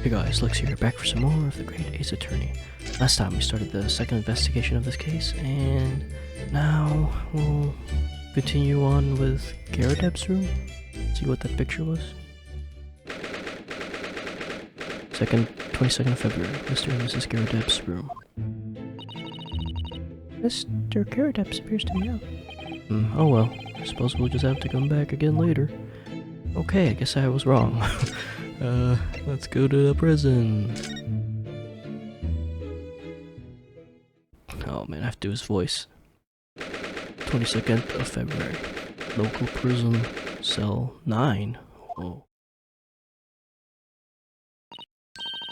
Hey guys, Lex here, back for some more of the Great Ace Attorney. Last time we started the second investigation of this case, and now we'll continue on with Garrideb's room. See what that picture was. 22nd of February, Mr. and Mrs. Garrideb's room. Mr. Garrideb appears to be out. Oh well, I suppose we'll just have to come back again later. Okay, I guess I was wrong. Let's go to the prison. Oh man, I have to do his voice. 22nd of February. Local prison, cell 9. Oh.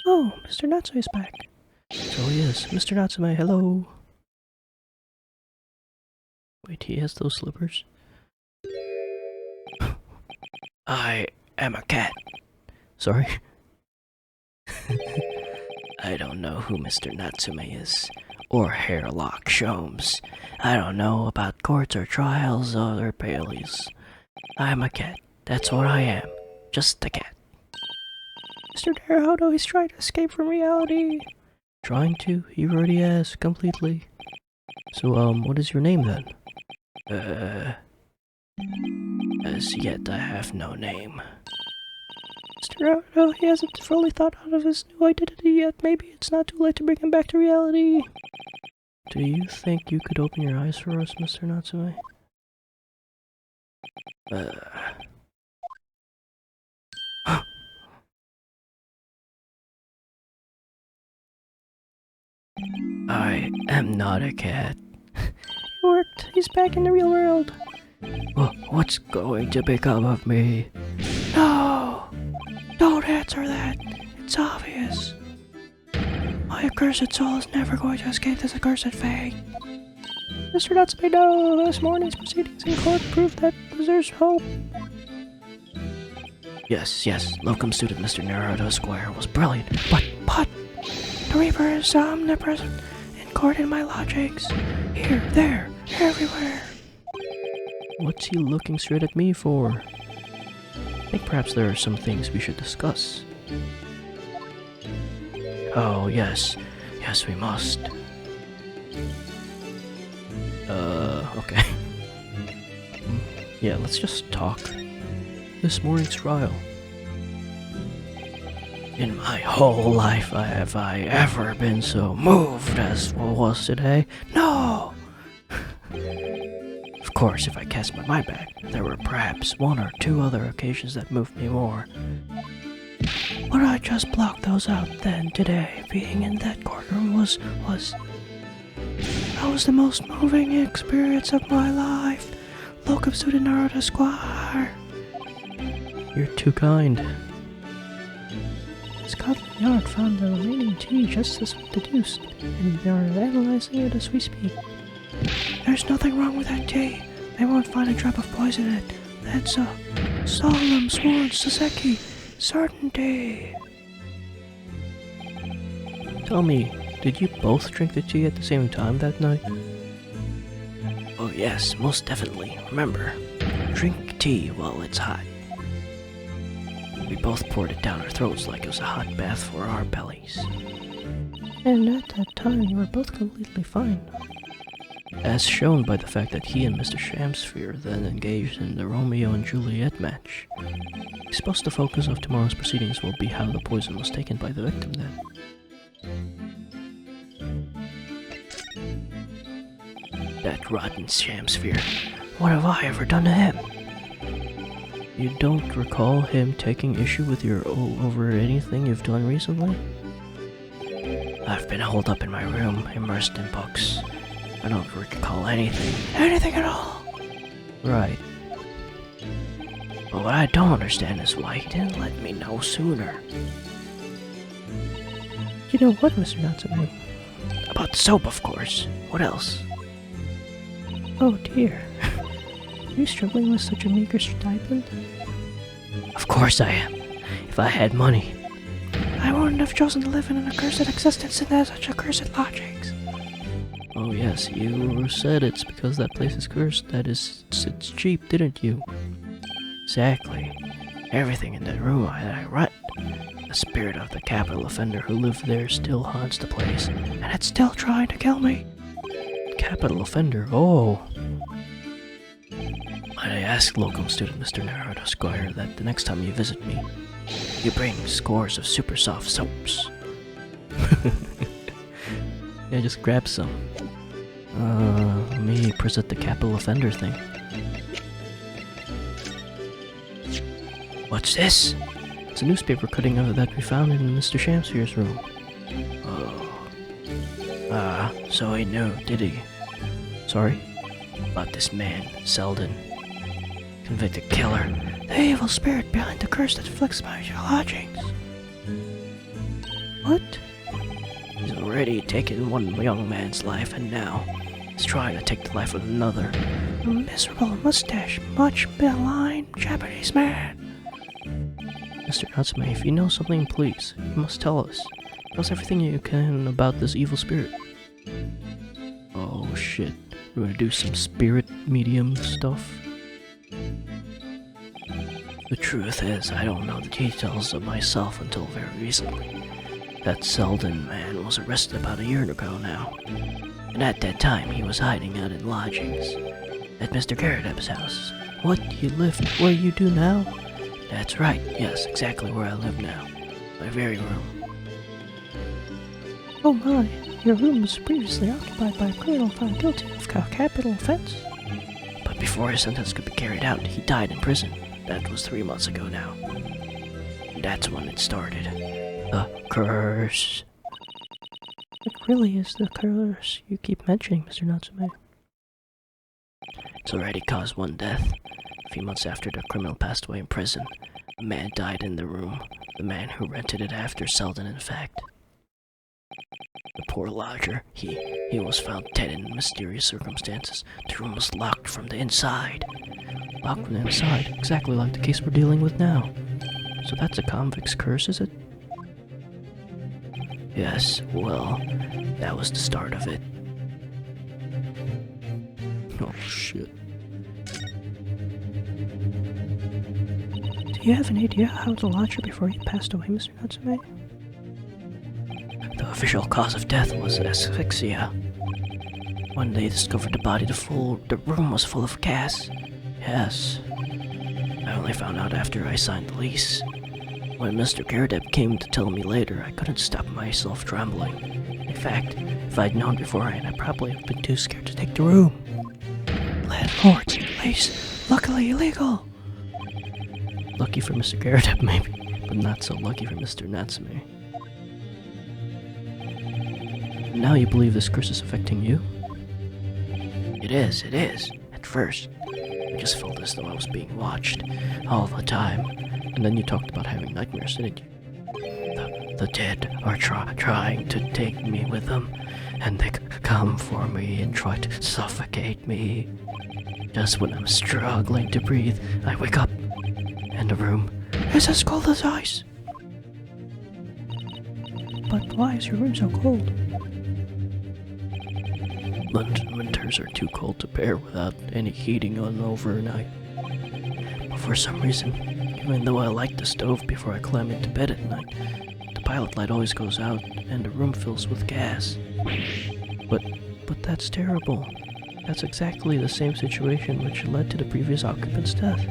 Oh, Mr. Natsume is back. So he is. Mr. Natsume, hello. Wait, he has those slippers? I am a cat. Sorry? I don't know who Mr. Natsume is, or Hairlock Sholmes. I don't know about courts or trials or bailies. I'm a cat. That's what I am. Just a cat. Mr. Naruhodo is trying to escape from reality. Trying to? You already asked completely. So, what is your name then? As yet I have no name. Mr. Naruhodo, he hasn't fully thought out of his new identity yet. Maybe it's not too late to bring him back to reality. Do you think you could open your eyes for us, Mr. Natsume? I am not a cat. It worked. He's back in the real world. Well, what's going to become of me? No! Don't answer that. It's obvious. My accursed soul is never going to escape this accursed fate. Mr. Natsume, no! This morning's proceedings in court prove that there's hope. Yes, Locum student Mr. Naruhodo Squire was brilliant, but the Reaper is omnipresent in court in my lodgings. Here, there, everywhere. What's he looking straight at me for? I think perhaps there are some things we should discuss. Oh, yes, we must. Okay. Yeah, let's just talk. This morning's trial. In my whole life, have I ever been so moved as was today? No! Of course, if I cast my mind back, there were perhaps one or two other occasions that moved me more. But I just blocked those out then. Today, being in that courtroom was the most moving experience of my life. Locum student Naruhodo Squire. You're too kind. Scotland Yard found the remaining tea just as we deduced, and they are analyzing it as we speak. There's nothing wrong with that tea. They won't find a drop of poison in it. That's a solemn sworn Saseki certainty. Tell me, did you both drink the tea at the same time that night? Oh yes, most definitely. Remember, drink tea while it's hot. We both poured it down our throats like it was a hot bath for our bellies. And at that time, you were both completely fine. As shown by the fact that he and Mr. Shamsphere then engaged in the Romeo and Juliet match. I suppose the focus of tomorrow's proceedings will be how the poison was taken by the victim then. That rotten Shamsphere. What have I ever done to him? You don't recall him taking issue with your over anything you've done recently? I've been holed up in my room, immersed in books. I don't recall anything. Anything at all? Right. But what I don't understand is why he didn't let me know sooner. You know what, Mr. Natsume? About soap, of course. What else? Oh dear. Are you struggling with such a meager stipend? Of course I am. If I had money. I wouldn't have chosen to live in an accursed existence in such accursed lodgings. Oh yes, you said it's because that place is cursed, that is, it's cheap, didn't you? Exactly. Everything in that room that I rent. The spirit of the capital offender who lived there still haunts the place, and it's still trying to kill me. Capital offender, oh. Might I ask, locum student Mr. Narada Squire, that the next time you visit me, you bring scores of super soft soaps. Yeah, just grab some. Let me present the capital offender thing. What's this? It's a newspaper cutting that we found in Mr. Shamsphere's room. Oh. So he knew, did he? Sorry? About this man, Selden. Convicted killer. The evil spirit behind the curse that afflicts my lodgings. What? He's already taken one young man's life, and now he's trying to take the life of another. A miserable mustache, much maligned Japanese man. Mr. Natsume, if you know something, please, you must tell us. Tell us everything you can about this evil spirit. Oh shit. We're gonna do some spirit medium stuff. The truth is, I don't know the details of myself until very recently. That Selden man was arrested about a year ago now. And at that time, he was hiding out in lodgings. At Mr. Garrideb's house. What? You live where you do now? That's right, yes, exactly where I live now. My very room. Oh my, your room was previously occupied by a criminal found guilty of a capital offense. But before his sentence could be carried out, he died in prison. That was 3 months ago now. And that's when it started. The curse. What really is the curse you keep mentioning, Mr. Natsume? It's already caused one death. A few months after the criminal passed away in prison, a man died in the room. The man who rented it after Selden, in fact. The poor lodger, he was found dead in mysterious circumstances. The room was locked from the inside. Locked from the inside, exactly like the case we're dealing with now. So that's a convict's curse, is it? Yes, well, that was the start of it. Oh shit. Do you have an idea how the lodger before he passed away, Mr. Natsume? The official cause of death was asphyxia. When they discovered the body, the room was full of gas. Yes. I only found out after I signed the lease. When Mr. Garrideb came to tell me later, I couldn't stop myself trembling. In fact, if I'd known beforehand, I'd probably have been too scared to take the room. Landlords, lease, luckily illegal. Lucky for Mr. Garrideb, maybe, but not so lucky for Mr. Natsume. Now you believe this curse is affecting you? It is. At first, I just felt as though I was being watched all the time. And then you talked about having nightmares, didn't you? The dead are trying to take me with them, and they come for me and try to suffocate me. Just when I'm struggling to breathe, I wake up, and the room is as cold as ice. But why is your room so cold? London winters are too cold to bear without any heating on overnight. But for some reason, even though I light the stove before I climb into bed at night, the pilot light always goes out and the room fills with gas. But that's terrible. That's exactly the same situation which led to the previous occupant's death.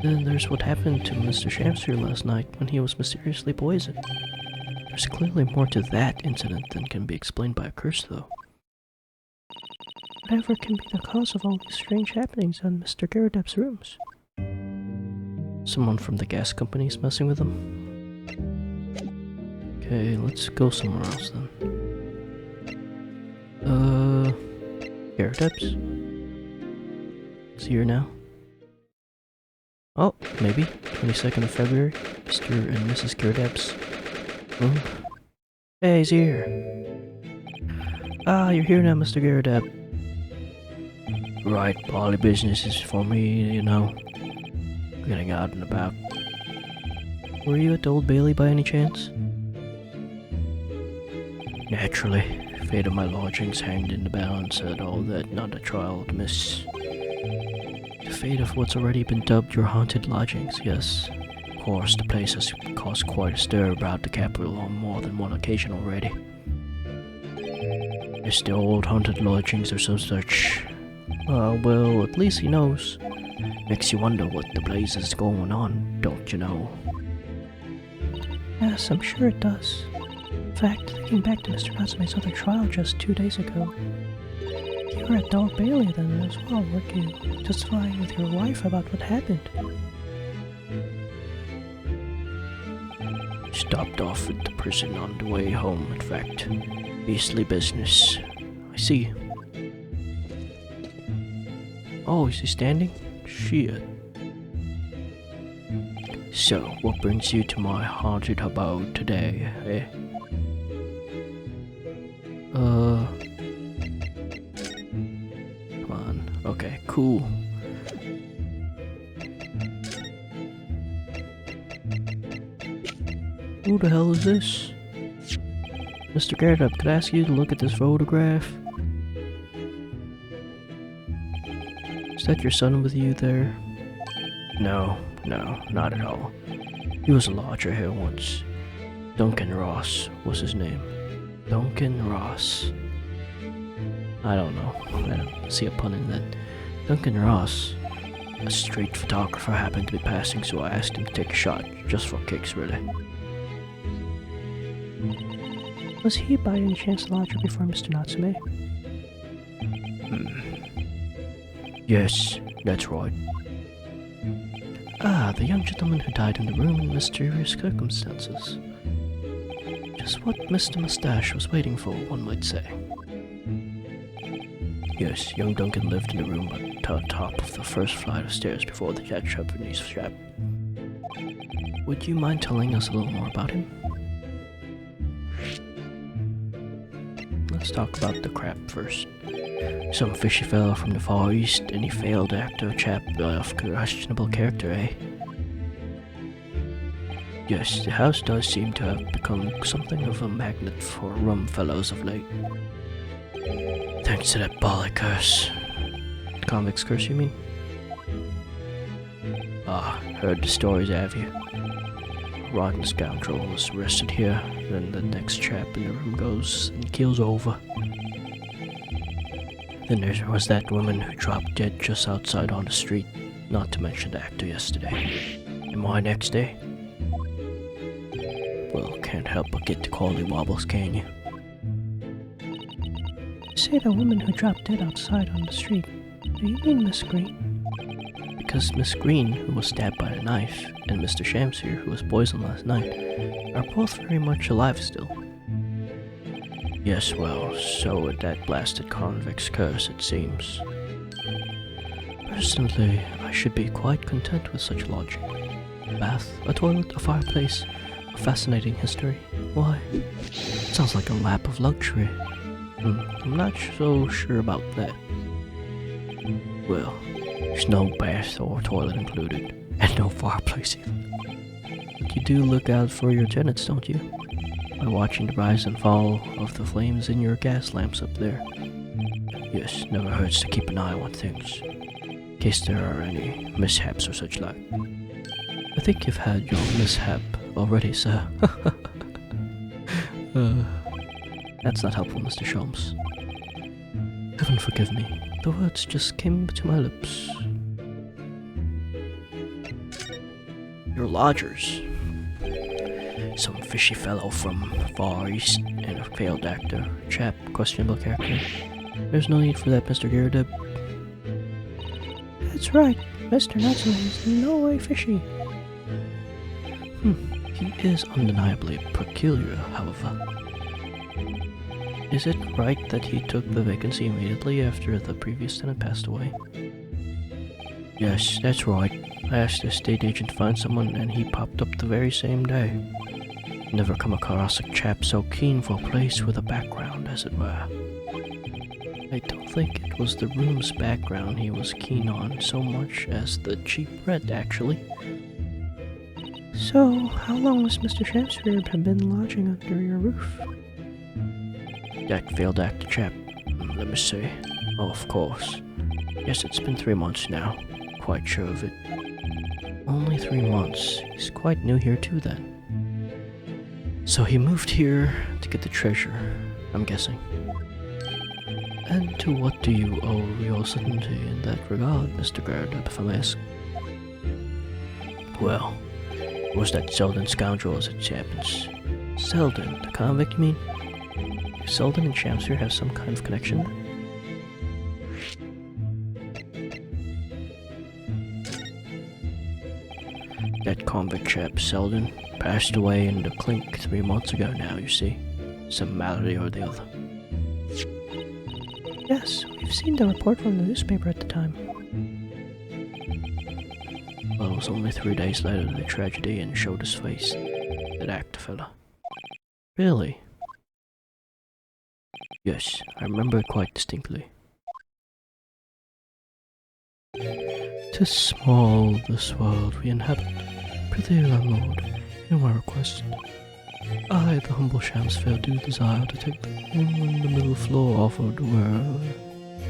Then there's what happened to Mr. Shamsphere last night when he was mysteriously poisoned. There's clearly more to that incident than can be explained by a curse, though. Whatever can be the cause of all these strange happenings in Mr. Garrideb's rooms? Someone from the gas company is messing with him? Okay, let's go somewhere else then. Garrideb's? Is he here now? Oh, maybe. 22nd of February. Mr. and Mrs. Garrideb's room. Hey, he's here. Ah, you're here now, Mr. Garrideb. Right, poly business is for me, you know. Getting out and about. Were you at the Old Bailey by any chance? Naturally. Fate of my lodgings hanged in the balance at all that not a trial to miss. The fate of what's already been dubbed your haunted lodgings, yes. course, the place has caused quite a stir about the capital on more than one occasion already. It's the old haunted lodgings or some such. Well, at least he knows. Makes you wonder what the blaze is going on, don't you know? Yes, I'm sure it does. In fact, thinking back to Mr. Natsume's other trial just 2 days ago, you were at the Old Bailey then as well, weren't you? Testifying with your wife about what happened. Stopped off at the prison on the way home, in fact. Beastly business. I see. Oh, is he standing? Shit. So, what brings you to my haunted abode today, eh? Come on. Okay, cool. Who the hell is this? Mr. Garrideb, could I ask you to look at this photograph? Is that your son with you there? No, not at all. He was a lodger here once. Duncan Ross was his name. Duncan Ross. I don't know. I don't see a pun in that. Duncan Ross, a street photographer, happened to be passing, so I asked him to take a shot, just for kicks, really. Was he by any chance a lodger before Mr. Natsume? Yes, that's right. Ah, the young gentleman who died in the room in mysterious circumstances. Just what Mr. Mustache was waiting for, one might say. Yes, young Duncan lived in the room at the top of the first flight of stairs before the Japanese shop. Would you mind telling us a little more about him? Let's talk about the crap first. Some fishy fellow from the Far East, any failed actor, chap of questionable character, eh? Yes, the house does seem to have become something of a magnet for rum fellows of late. Thanks to that bolly curse. The convict's curse, you mean? Ah, heard the stories, have you? Rotten scoundrel was arrested here, then the next chap in the room goes and keels over. Then there was that woman who dropped dead just outside on the street, not to mention the actor yesterday. And why next day? Well, can't help but get the quality wobbles, can you? You say the woman who dropped dead outside on the street. Do you mean Miss Green? Because Miss Green, who was stabbed by a knife, and Mr. Shamsier, who was poisoned last night, are both very much alive still. Yes, well, so with that blasted convict's curse, it seems. Personally, I should be quite content with such lodging. A bath, a toilet, a fireplace, a fascinating history. Why? It sounds like a lap of luxury. I'm not so sure about that. Well, there's no bath or toilet included, and no fireplace even. But you do look out for your tenants, don't you? By watching the rise and fall of the flames in your gas lamps up there. Yes, never hurts to keep an eye on things, in case there are any mishaps or such like. I think you've had your mishap already, sir. That's not helpful, Mr. Sholmes. Heaven forgive me, the words just came to my lips. Your lodgers. Some fishy fellow from Far East and a failed actor, chap, questionable character. There's no need for that, Mr. Garrideb. That's right, Mr. Natsume is in no way fishy. He is undeniably peculiar, however. Is it right that he took the vacancy immediately after the previous tenant passed away? Yes, that's right. I asked the estate agent to find someone and he popped up the very same day. Never come across a chap so keen for a place with a background, as it were. I don't think it was the room's background he was keen on so much as the cheap rent, actually. So, how long has Mr. Shamsier been lodging under your roof? That failed actor chap. Let me see. Oh, of course. Yes, it's been 3 months now. Quite sure of it. Only 3 months. He's quite new here too then. So he moved here to get the treasure, I'm guessing. And to what do you owe your certainty in that regard, Mr. Garrideb, if I may ask? Well, it was that Selden scoundrel as it happens. Selden, the convict, you mean? Do Selden and Shamsphere have some kind of connection? That convict chap, Selden, passed away in the clink 3 months ago now, you see. Some malady or the other. Yes, we've seen the report from the newspaper at the time. Well, it was only 3 days later the tragedy and showed his face. That actor fella. Really? Yes, I remember it quite distinctly. 'Tis small, this world we inhabit. Prithee, landlord, hear my request. I, the humble Shamsphere, do desire to take the room on the middle floor offered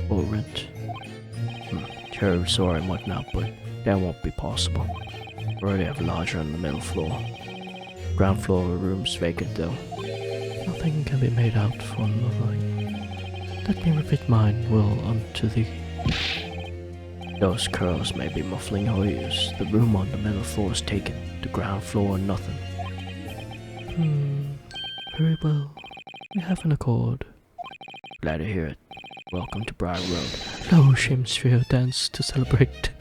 for rent. Terribly sorry and whatnot, but that won't be possible. We already have a lodger on the middle floor. Ground floor room's vacant though. Nothing can be made out for nothing. Let me repeat mine will unto thee. Those curls may be muffling your ears. The room on the middle floor is taken. The ground floor nothing. Very well. We have an accord. Glad to hear it. Welcome to Briar Road. No Shamsphere dance to celebrate.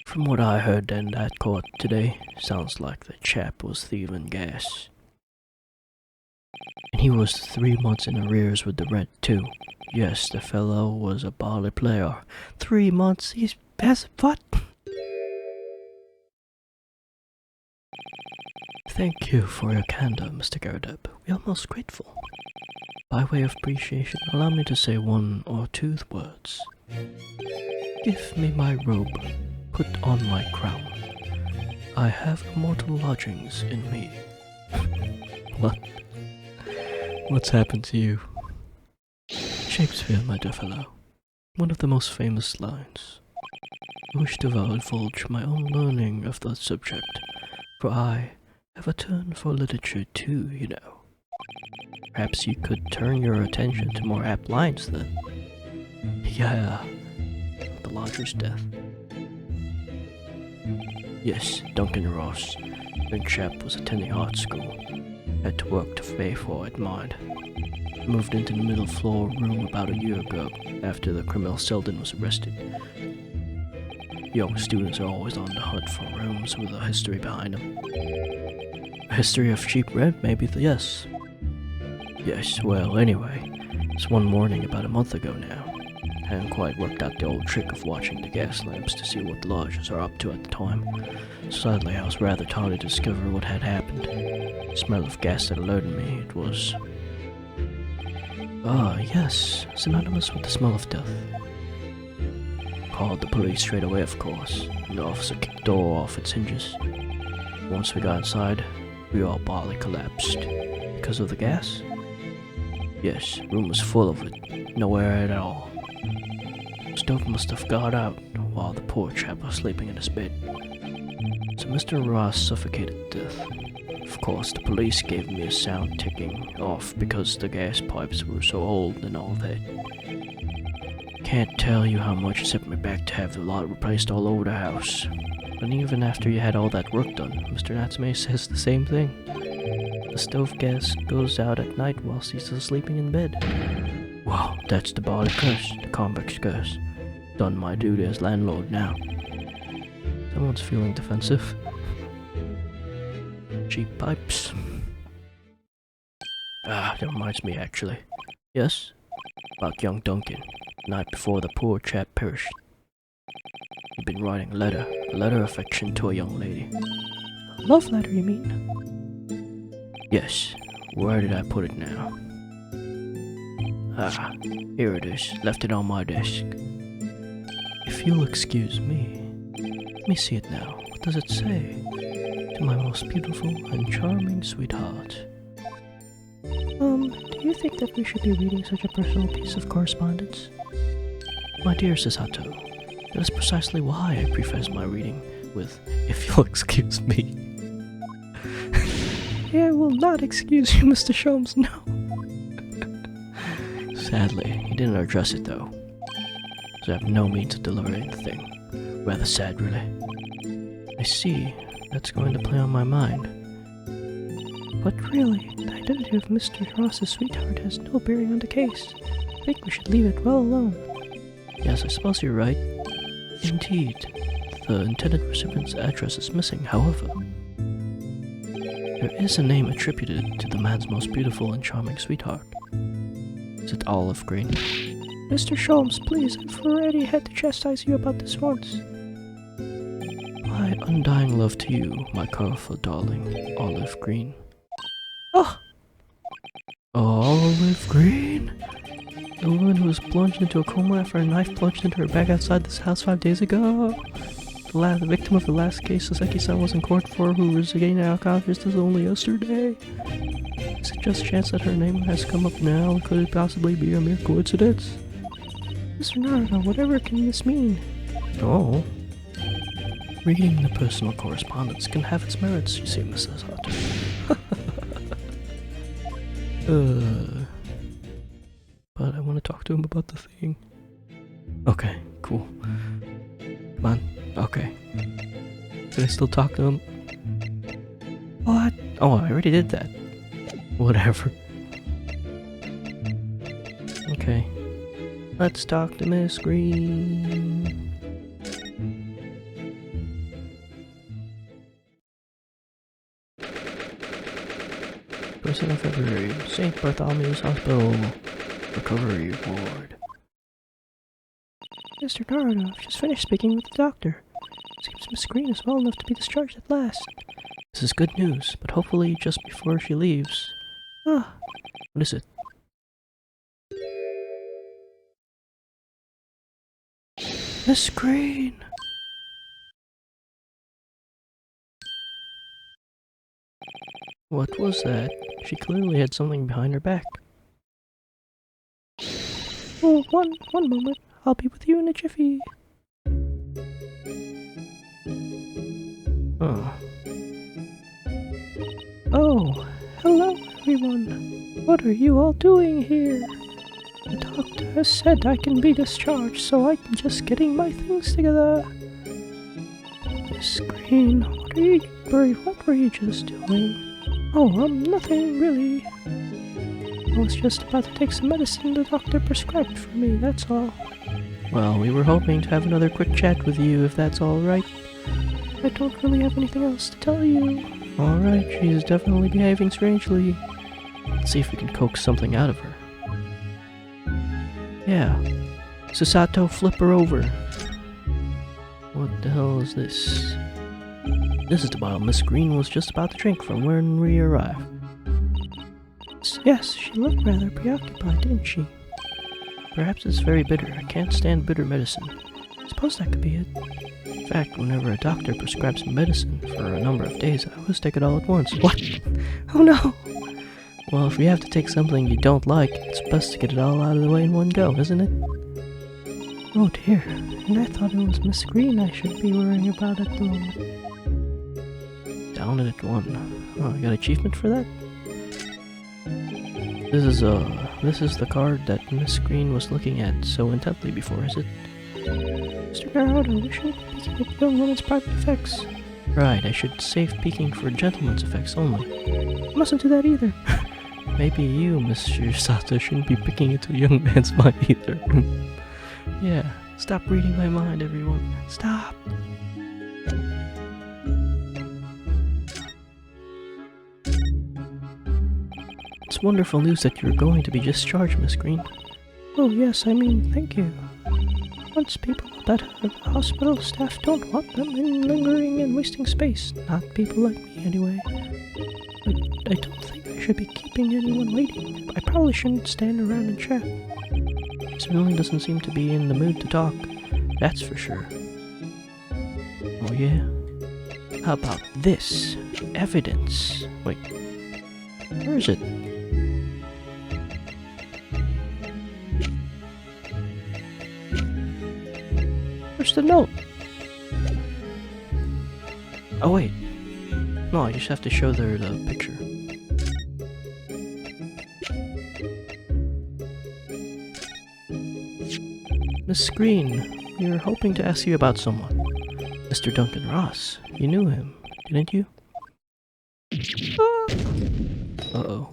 From what I heard in that court today, sounds like the chap was thieving gas. And he was 3 months in arrears with the rent too. Yes, the fellow was a bally player. 3 months? He's has what? Thank you for your candor, Mr. Garrideb. We are most grateful. By way of appreciation, allow me to say 1 or 2 words. Give me my robe. Put on my crown. I have immortal lodgings in me. What? What's happened to you? Shakespeare, my dear fellow. One of the most famous lines. I wish to divulge my own learning of the subject, for I have a turn for literature too, you know. Perhaps you could turn your attention to more apt lines then. Yeah, the lodger's death. Yes, Duncan Ross. Young chap was attending art school. Had to work to pay for it, mind. Moved into the middle floor room about a year ago, after the criminal Selden was arrested. Young students are always on the hunt for rooms with a history behind them. A history of cheap rent, maybe, yes. Yes, well, anyway, it's one morning about a month ago now. Hadn't quite worked out the old trick of watching the gas lamps to see what the lodgers are up to at the time. Sadly, I was rather tardy to discover what had happened. The smell of gas that alerted me, it was... Ah, yes, synonymous with the smell of death. Called the police straight away, of course, and the officer kicked the door off its hinges. Once we got inside, we all bodily collapsed. Because of the gas? Yes, room was full of it, no air at all. Stove must have got out while the poor chap was sleeping in his bed. So Mr. Ross suffocated to death. Of course, the police gave me a sound ticking off because the gas pipes were so old and all that. Can't tell you how much it set me back to have the lot replaced all over the house. And even after you had all that work done, Mr. Natsume says the same thing. The stove gas goes out at night whilst he's still sleeping in bed. Wow, that's the body curse, the convict's curse. Done my duty as landlord now. Someone's feeling defensive. Cheap pipes. Ah, that reminds me actually. Yes? About young Duncan, the night before the poor chap perished. He'd been writing a letter of affection to a young lady. A love letter, you mean? Yes. Where did I put it now? Ah, here it is. Left it on my desk. If you'll excuse me, let me see it now. What does it say? To my most beautiful and charming sweetheart. Do you think that we should be reading such a personal piece of correspondence? My dear Sasato, that is precisely why I preface my reading with, if you'll excuse me. I will not excuse you, Mr. Sholmes, no. Sadly, he didn't address it though, so I have no means of delivering the thing. Rather sad, really. I see, that's going to play on my mind. But really, the identity of Mr. Ross's sweetheart has no bearing on the case. I think we should leave it well alone. Yes, I suppose you're right. Indeed, the intended recipient's address is missing, however. There is a name attributed to the man's most beautiful and charming sweetheart. Is it Olive Green? Mr. Sholmes, please, I've already had to chastise you about this once. My undying love to you, my colorful darling, Olive Green. Oh! Olive Green? The woman who was plunged into a coma after a knife plunged into her back outside this house 5 days ago? The victim of the last case Saseki-san was in court for, who was again alcoholist only yesterday? Is it just chance that her name has come up now? Could it possibly be a mere coincidence? Mr. Naruto, whatever can this mean? Oh. Reading the personal correspondence can have its merits, you see, Mrs. Sato. But I want to talk to him about the thing. Okay, cool. Come on. Okay. Can I still talk to him? What? Oh, I already did that. Whatever. Okay. Let's talk to Miss Green. First of February, St. Bartholomew's Hospital Recovery Ward. Mr. Naruto, I've just finished speaking with the doctor. Seems Miss Green is well enough to be discharged at last. This is good news, but hopefully just before she leaves. Ah. What is it? Miss Green! What was that? She clearly had something behind her back. Oh, one moment. I'll be with you in a jiffy. Oh. Oh, hello everyone. What are you all doing here? The doctor has said I can be discharged, so I'm just getting my things together. Miss Green, what were you just doing? Oh, nothing really. I was just about to take some medicine the doctor prescribed for me, that's all. Well, we were hoping to have another quick chat with you, if that's alright. I don't really have anything else to tell you. Alright, she's definitely behaving strangely. Let's see if we can coax something out of her. Yeah. Sasato, flip her over. What the hell is this? This is the bottle Miss Green was just about to drink from when we arrived. Yes, she looked rather preoccupied, didn't she? Perhaps it's very bitter. I can't stand bitter medicine. Suppose that could be it. In fact, whenever a doctor prescribes medicine for a number of days, I always take it all at once. What? Oh no! Well, if you have to take something you don't like, it's best to get it all out of the way in one go, isn't it? Oh dear, and I thought it was Miss Green I should be worrying about at the moment. Down at 1. Oh, I got achievement for that? This is the card that Miss Green was looking at so intently before, is it? Mr. Garrideb, we shouldn't be peeking at young women's private effects. Right, I should save peeking for gentlemen's effects only. I mustn't do that either. Maybe you, Mr. Sato, shouldn't be peeking into a young man's mind either. Yeah, stop reading my mind, everyone. Stop! It's wonderful news that you're going to be discharged, Miss Green. Oh yes, thank you. Once people are better at the hospital, staff don't want them lingering and wasting space. Not people like me, anyway. I don't think I should be keeping anyone waiting. I probably shouldn't stand around and chat. He certainly doesn't seem to be in the mood to talk. That's for sure. Oh yeah? How about this? Evidence. Wait. Where is it? the note? Oh wait. No, I just have to show her the picture. Miss Green, we were hoping to ask you about someone. Mr. Duncan Ross. You knew him, didn't you? Uh-oh.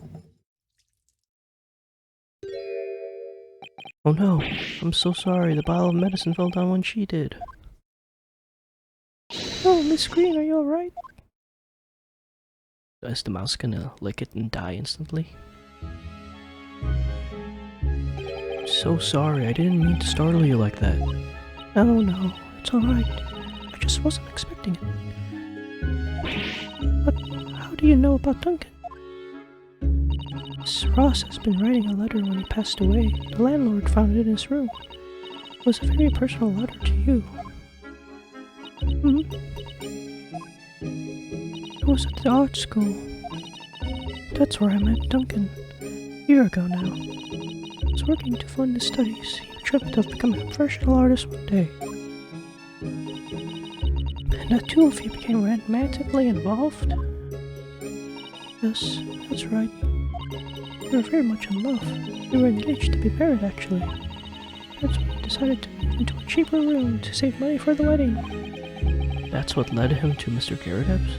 Oh no, I'm so sorry. The bottle of medicine fell down when she did. Oh, Miss Green, are you alright? Is the mouse gonna lick it and die instantly? I'm so sorry. I didn't mean to startle you like that. No, it's alright. I just wasn't expecting it. But how do you know about Duncan? Miss Ross has been writing a letter when he passed away. The landlord found it in his room. It was a very personal letter to you. It was at the art school. That's where I met Duncan. A year ago now. I was working to fund his studies. He dreamt of becoming a professional artist one day. And the two of you became romantically involved? Yes, that's right. You were very much in love. You were engaged to be married, actually. That's when he decided to move into a cheaper room to save money for the wedding. That's what led him to Mr. Garrideb's?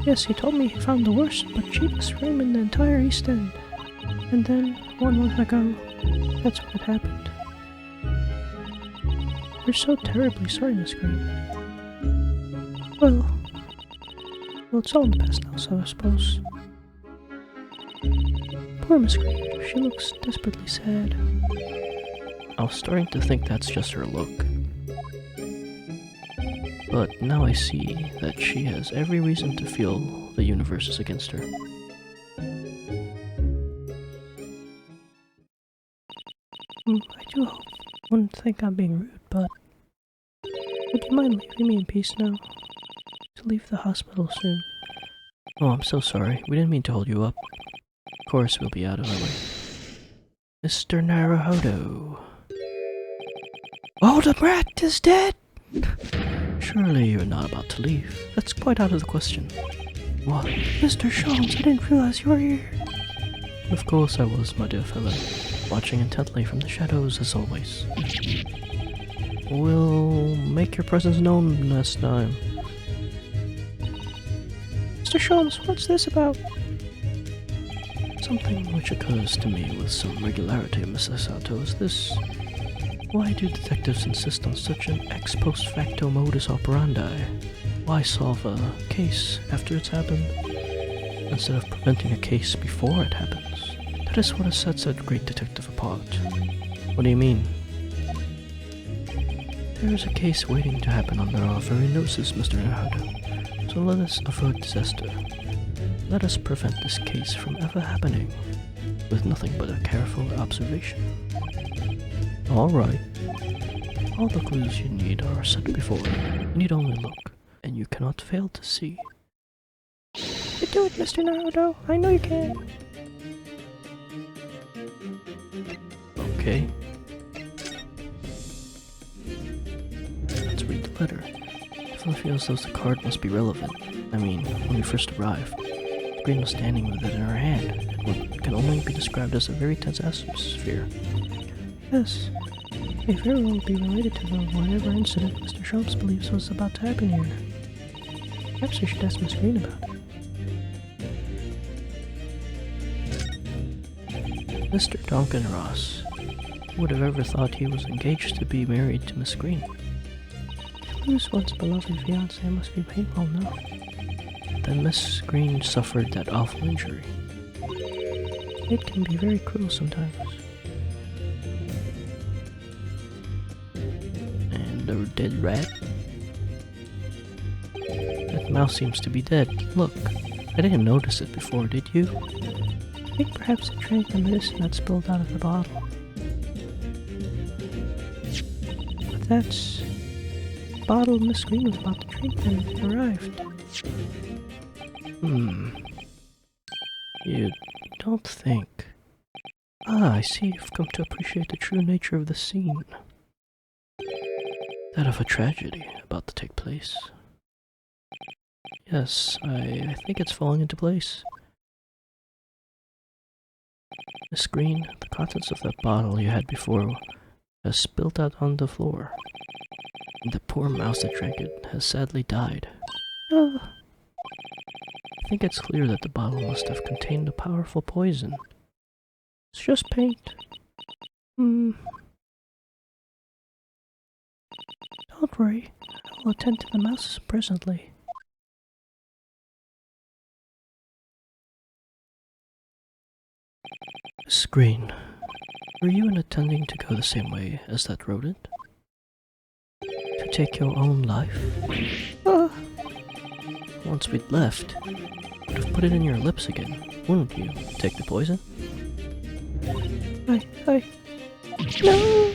Yes, he told me he found the worst but cheapest room in the entire East End. And then, 1 month ago, that's when it happened. We're so terribly sorry, Miss Green. Well, it's all in the past now, so I suppose. Poor Miss Green, she looks desperately sad. I was starting to think that's just her look. But now I see that she has every reason to feel the universe is against her. I do hope you wouldn't think I'm being rude, but would you mind leaving me in peace now? To leave the hospital soon. Oh, I'm so sorry. We didn't mean to hold you up. Of course, we'll be out of our way. Mr. Naruhodo. Oh, the brat is dead! Surely you're not about to leave. That's quite out of the question. What? Mr. Sholmes, I didn't realize you were here. Of course I was, my dear fellow. Watching intently from the shadows as always. We'll make your presence known next time. Mr. Sholmes, what's this about? Something which occurs to me with some regularity, Mr. Sato, is this. Why do detectives insist on such an ex post facto modus operandi? Why solve a case after it's happened, instead of preventing a case before it happens? That is what sets a great detective apart. What do you mean? There is a case waiting to happen under our very noses, Mr. Naruhodo. So let us avert disaster. Let us prevent this case from ever happening, with nothing but a careful observation. Alright. All the clues you need are set before you. You need only look, and you cannot fail to see. You do it, Mr. Naruto. I know you can. Okay. Let's read the letter. It feels as though the card must be relevant. I mean, when we first arrived, Green was standing with it in her hand, in what can only be described as a very tense atmosphere. Yes. It may very well be related to the whatever incident Mr. Sholmes believes was about to happen here. Perhaps we should ask Miss Green about it. Mr. Duncan Ross. Who would have ever thought he was engaged to be married to Miss Green? To lose one's beloved fiancée must be painful enough. Then Miss Green suffered that awful injury. It can be very cruel sometimes. And the dead rat? That mouse seems to be dead. Look, I didn't notice it before, did you? I think perhaps it drank the medicine that spilled out of the bottle. But that's the bottle Miss Green was about to drink when it arrived. You don't think... Ah, I see you've come to appreciate the true nature of the scene. That of a tragedy about to take place. Yes, I think it's falling into place. The screen, the contents of that bottle you had before, has spilled out on the floor. And the poor mouse that drank it has sadly died. Oh, I think it's clear that the bottle must have contained a powerful poison. it's just paint. Don't worry, I will attend to the mouse presently. Miss Green, were you intending to go the same way as that rodent? To take your own life? Ah, Once we'd left, you would have put it in your lips again, wouldn't you? Take the poison? No!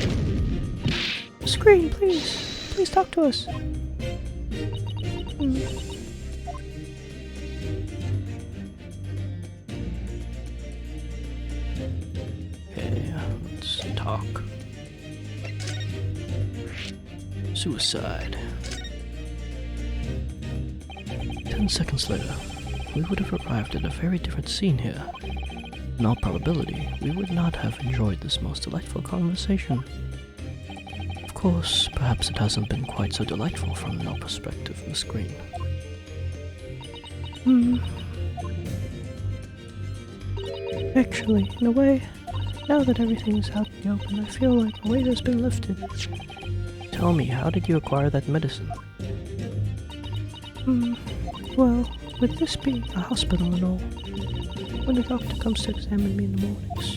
Screen, please. Please talk to us. Okay, let's talk. Suicide. 10 seconds later, we would have arrived at a very different scene here. In all probability, we would not have enjoyed this most delightful conversation. Of course, perhaps it hasn't been quite so delightful from your perspective, Miss Green. Actually, in a way, now that everything's out in the open, I feel like a weight has been lifted. Tell me, how did you acquire that medicine? Well, with this being a hospital and all, when the doctor comes to examine me in the mornings,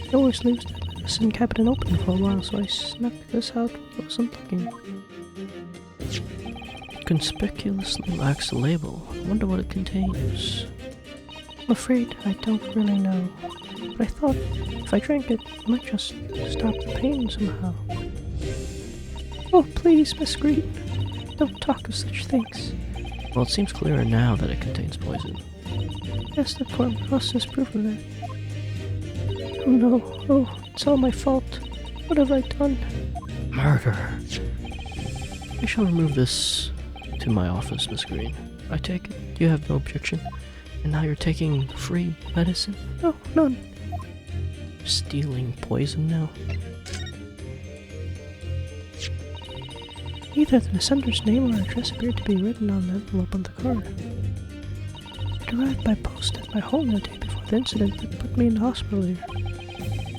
he always leaves the medicine cabinet open for a while, so I snuck this out when I wasn't looking. It conspicuously lacks a label. I wonder what it contains. I'm afraid I don't really know, but I thought if I drank it, it might just stop the pain somehow. Oh, please, Miss Green, don't talk of such things. Well, it seems clearer now that it contains poison. Yes, the poor mouse has proven that. Oh no, oh, it's all my fault. What have I done? Murder! I shall remove this to my office, Miss Green. I take it you have no objection, and now you're taking free medicine? No, none. Stealing poison now? Neither the sender's name or address appeared to be written on the envelope on the card. It arrived by post at my home the day before the incident that put me in the hospital here.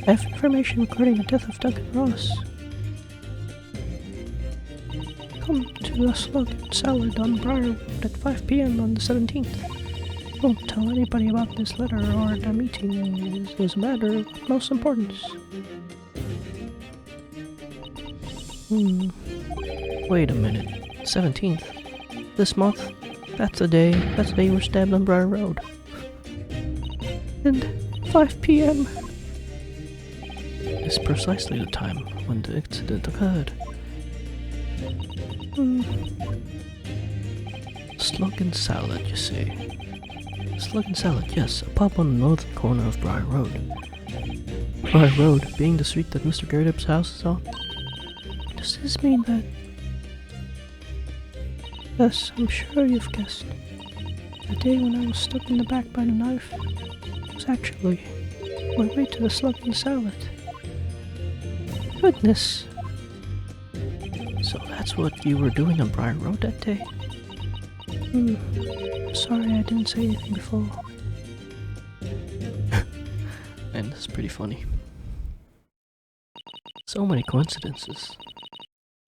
I have information regarding the death of Duncan Ross. Come to the Slug and Salad on Briar Road at 5 p.m. on the 17th. Don't tell anybody about this letter or the meeting. It is a matter of utmost importance. Wait a minute. 17th? This month? That's the day you were stabbed on Briar Road. And 5 p.m. Is precisely the time when the incident occurred. Slug and Salad, you say? Slug and Salad, yes, a pub on the northern corner of Briar Road. Briar Road being the street that Mr. Garrideb's house is on? Does this mean that... Yes, I'm sure you've guessed. The day when I was stuck in the back by the knife was actually my way to the Slug and Salad. Goodness! So that's what you were doing on Briar Road that day? Sorry I didn't say anything before. And this is pretty funny. So many coincidences.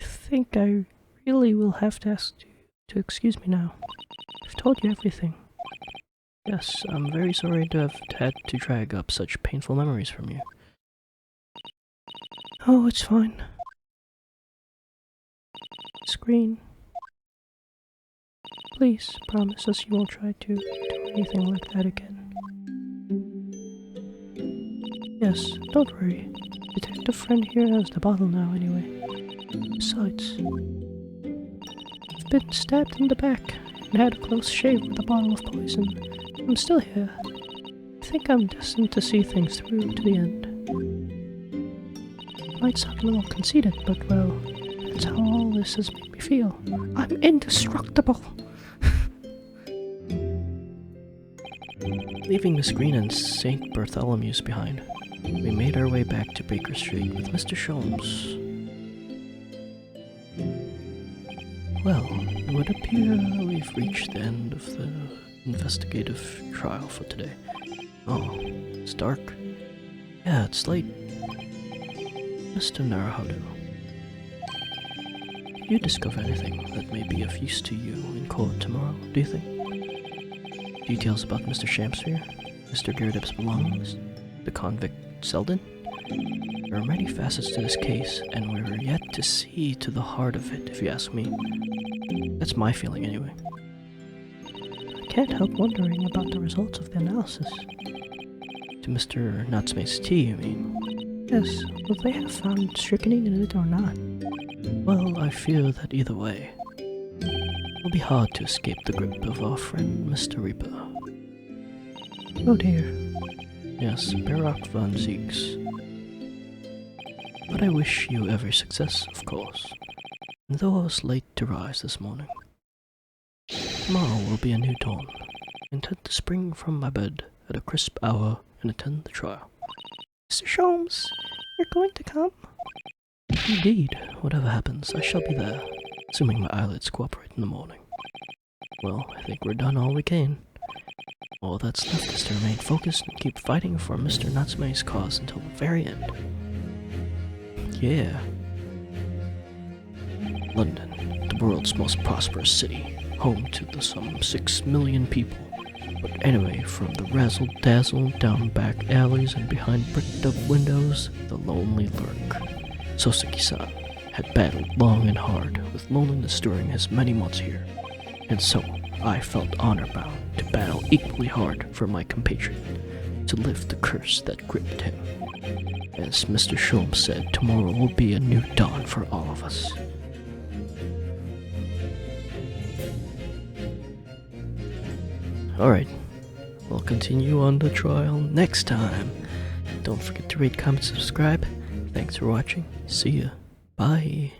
I think I really will have to ask you to excuse me now. I've told you everything. Yes, I'm very sorry to have had to drag up such painful memories from you. Oh, it's fine. Screen. Please promise us you won't try to do anything like that again. Yes, don't worry. Detective friend here has the bottle now anyway. Besides, I've been stabbed in the back and had a close shave with a bottle of poison. I'm still here. I think I'm destined to see things through to the end. Might sound a little conceited, but well, That's how all this has made me feel. I'm indestructible. Leaving Miss Green and St. Bartholomew's behind, we made our way back to Baker Street with Mr. Sholmes. Well, it would appear we've reached the end of the investigative trial for today. Oh, it's dark. Yeah, it's late. Mr. Naruhodo, did you discover anything that may be of use to you in court tomorrow, do you think? Details about Mr. Shampsphere, Mr. Garrideb's belongings, the convict Selden? There are many facets to this case, and we're yet to see to the heart of it, if you ask me. That's my feeling, anyway. I can't help wondering about the results of the analysis. To Mr. Natsume's tea, you mean? Yes, will they have found strychnine in it or not? Well, I fear that either way, it'll be hard to escape the grip of our friend Mr. Reaper. Oh dear. Yes, Barak von Ziegs. But I wish you every success, of course. And though I was late to rise this morning, tomorrow will be a new dawn. I intend to spring from my bed at a crisp hour and attend the trial. Mr. Sholmes, you're going to come? Indeed, whatever happens, I shall be there, assuming my eyelids cooperate in the morning. Well, I think we're done all we can. All that's left is to remain focused and keep fighting for Mr. Natsume's cause until the very end. Yeah. London, the world's most prosperous city, home to some 6 million people. But anyway, from the razzle-dazzle down back alleys and behind bricked-up windows, the lonely lurk. Soseki-san had battled long and hard with loneliness during his many months here, and so I felt honor-bound to battle equally hard for my compatriot, to lift the curse that gripped him. As Mr. Sholmes said, tomorrow will be a new dawn for all of us. Alright, we'll continue on the trial next time. Don't forget to rate, comment, subscribe. Thanks for watching. See ya. Bye.